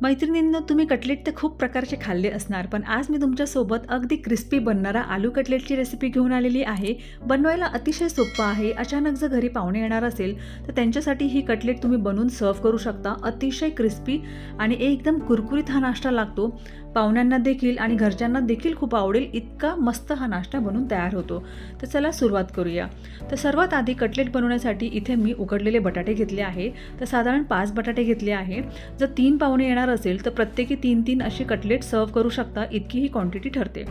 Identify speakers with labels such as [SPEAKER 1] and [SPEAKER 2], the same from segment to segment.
[SPEAKER 1] मैत्रिणींनो, तुम्ही कटलेट तर खूप प्रकारचे खाल्ले असणार, पण आज मी तुमच्यासोबत अगदी क्रिस्पी बनणारा आलू कटलेटची रेसिपी घेऊन आलेली आहे. बनवायला अतिशय सोपं आहे. अचानक जर घरी पाहुणे येणार असेल तर त्यांच्यासाठी ही कटलेट तुम्ही बनवून सर्व करू शकता. अतिशय क्रिस्पी आणि एकदम कुरकुरीत हा नाश्ता लागतो. पाहुण्यांना देखील आणि घरच्यांना देखील खूप आवडेल इतका मस्त हा नाश्ता बनून तयार होतो. तर चला सुरुवात करूया. तर सर्वात आधी कटलेट बनवण्यासाठी इथे मी उकडलेले बटाटे घेतले आहे. तर साधारण 5 बटाटे घेतले आहे. जर 3 पाहुणे येणार असेल तर प्रत्येकी 3-3 असे कटलेट सर्व करू शकता, इतकी ही क्वांटिटी ठरते.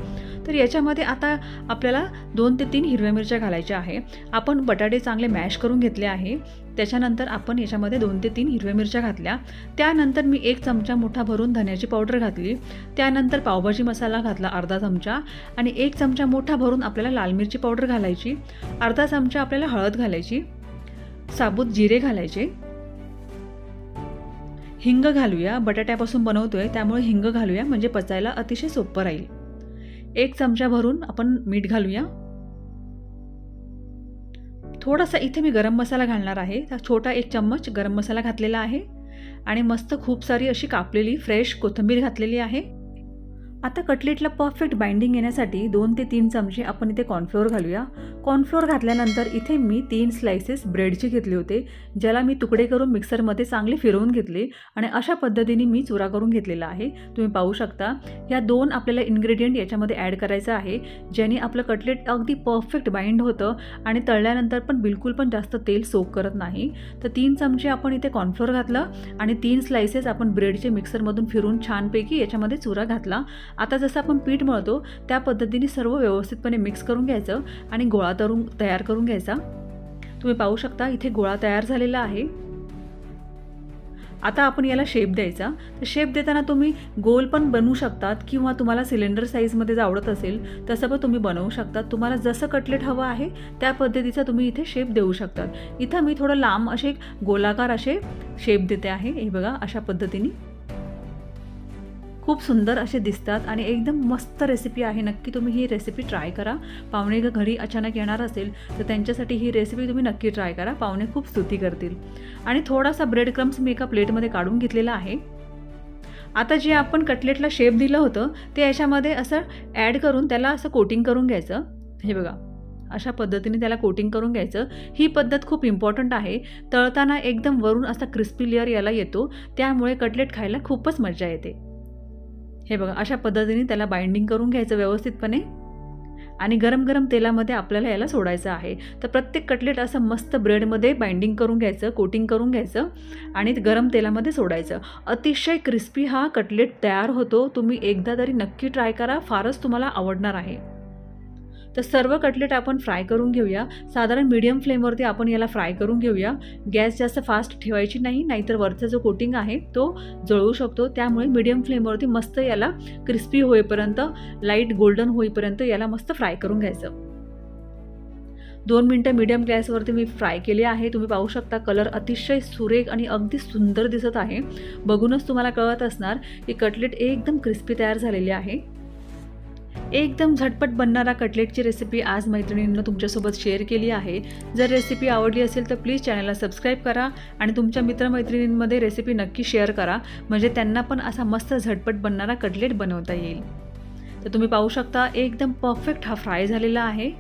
[SPEAKER 1] तर याच्यामध्ये आता आपल्याला 2 ते 3 हिरव्या मिरच्या घालायच्या आहे. आपण बटाटे चांगले मॅश करून घेतले आहे. त्याच्यानंतर आपण याच्यामध्ये 2 ते 3 हिरव्या मिरच्या घातल्या. त्यानंतर मी 1 चमचा मोठा भरून धन्याची पावडर घातली. त्यानंतर पावभाजी मसाला घातला अर्धा चमचा आणि 1 चमचा मोठा भरून आपल्याला लाल मिरची पावडर घालायची. अर्धा चमचा आपल्याला हळद घालायची. साबूत जिरे घालायचे. हिंग घालूया. बटाट्यापासून बनवतोय त्यामुळे हिंग घालूया, म्हणजे पचायला अतिशय सोपं राहील. 1 चमचा भरून आपण मीठ घालूया. थोडासा इथे मी गरम मसाला घालणार आहे. छोटा 1 चम्मच गरम मसाला घातलेला आहे आणि मस्त खूप सारी अशी कापलेली फ्रेश कोथिंबीर घातलेली आहे. आता कटलेटला परफेक्ट बाइंडिंग येण्यासाठी 2 ते 3 चमचे आपण इथे कॉर्नफ्लोअर घालूया. कॉर्नफ्लोअर घातल्यानंतर इथे मी 3 स्लाइसेस ब्रेडचे घेतले होते, ज्याला मी तुकडे करून मिक्सरमध्ये चांगले फिरवून घेतले आणि अशा पद्धतीने मी चुरा करून घेतलेला आहे. तुम्ही पाहू शकता. या 2 आपल्याला इन्ग्रेडियंट याच्यामध्ये ॲड करायचं आहे, ज्याने आपलं कटलेट अगदी परफेक्ट बाइंड होतं आणि तळल्यानंतर पण बिलकुल पण जास्त तेल सोक करत नाही. तर 3 चमचे आपण इथे कॉर्नफ्लोअर घातलं आणि 3 स्लाइसेस आपण ब्रेडचे मिक्सरमधून फिरून छानपैकी याच्यामध्ये चुरा घातला. आता जसं आपण पीठ मळतो त्या पद्धतीने सर्व व्यवस्थितपणे मिक्स करून घ्यायचं आणि गोळा तयार करून घ्यायचा. तुम्ही पाहू शकता इथे गोळा तयार झालेला आहे. आता आपण याला शेप द्यायचा. तर शेप देताना तुम्ही गोल पण बनवू शकतात किंवा तुम्हाला सिलेंडर साईजमध्ये जर आवडत असेल तसं पण तुम्ही बनवू शकतात. तुम्हाला जसं कटलेट हवं आहे त्या पद्धतीचा तुम्ही इथे शेप देऊ शकतात. इथं मी थोडं लांब असे गोलाकार असे शेप देते आहे. हे बघा, अशा पद्धतीने खूप सुंदर असे दिसतात आणि एकदम मस्त रेसिपी आहे. नक्की तुम्ही ही रेसिपी ट्राय करा. पाहुणे घरी अचानक येणार असेल तर त्यांच्यासाठी ही रेसिपी तुम्ही नक्की ट्राय करा. पाहुणे खूप स्तुती करतील. आणि थोडासा ब्रेड क्रम्स मी एका प्लेटमध्ये काढून घेतलेला आहे. आता जे आपण कटलेटला शेप दिलं होतं ते याच्यामध्ये असं ॲड करून त्याला असं कोटिंग करून घ्यायचं. हे बघा, अशा पद्धतीने त्याला कोटिंग करून घ्यायचं. ही पद्धत खूप इम्पॉर्टंट आहे. तळताना एकदम वरून असा क्रिस्पी लेअर याला येतो, त्यामुळे कटलेट खायला खूपच मजा येते. हे बघा, अशा पद्धतीने त्याला बाइंडिंग करून घ्यायचं व्यवस्थितपणे आणि गरम गरम तेलामध्ये आपल्याला याला सोडायचं आहे. तर प्रत्येक कटलेट असं मस्त ब्रेडमध्ये बाइंडिंग करून घ्यायचं, कोटिंग करून घ्यायचं आणि गरम तेलामध्ये सोडायचं. अतिशय क्रिस्पी हा कटलेट तयार होतो. तुम्ही एकदा तरी नक्की ट्राय करा, फारच तुम्हाला आवडणार आहे. तर सर्व कटलेट आपण फ्राय करून घेऊया. साधारण मीडियम फ्लेमवरती आपण याला फ्राय करून घेऊया. गॅस जास्त फास्ट ठेवायची नाही, नाहीतर वरचा जो कोटिंग आहे तो जळू शकतो. त्यामुळे मीडियम फ्लेमवरती मस्त याला क्रिस्पी होईपर्यंत, लाईट गोल्डन होईपर्यंत याला मस्त फ्राय करून घ्यायचं. 2 मिनटं मीडियम गॅसवरती मी फ्राय केले आहे. तुम्ही पाहू शकता कलर अतिशय सुरेख आणि अगदी सुंदर दिसत आहे. बघूनच तुम्हाला कळत असणार की कटलेट एकदम क्रिस्पी तयार झालेले आहे. एकदम झटपट बनणारा कटलेटची रेसिपी आज मैत्रिणींना तुमच्यासोबत शेअर केली आहे. जर रेसिपी आवडली असेल तर प्लीज चॅनलला सबस्क्राईब करा आणि तुमच्या मित्रमैत्रिणींमध्ये रेसिपी नक्की शेअर करा, म्हणजे त्यांना पण असा मस्त झटपट बनणारा कटलेट बनवता येईल. तर तुम्ही पाहू शकता एकदम परफेक्ट हा फ्राय झालेला आहे.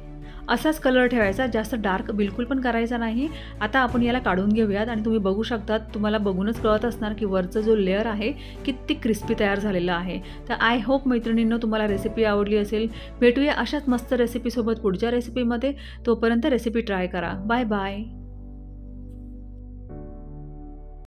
[SPEAKER 1] असाच कलर ठेवायचा, जास्त डार्क बिलकुल पण करायचा नाही. आता आपण याला काढून घेऊयात आणि तुम्ही बघू शकता, तुम्हाला बघूनच कळत असणार की वरचा जो लेअर आहे किती क्रिस्पी तयार झालेला आहे. तर आय होप मैत्रिणींनो तुम्हाला रेसिपी आवडली असेल. भेटूया अशाच मस्त रेसिपीसोबत पुढच्या रेसिपीमध्ये. तोपर्यंत रेसिपी ट्राय करा. Bye bye.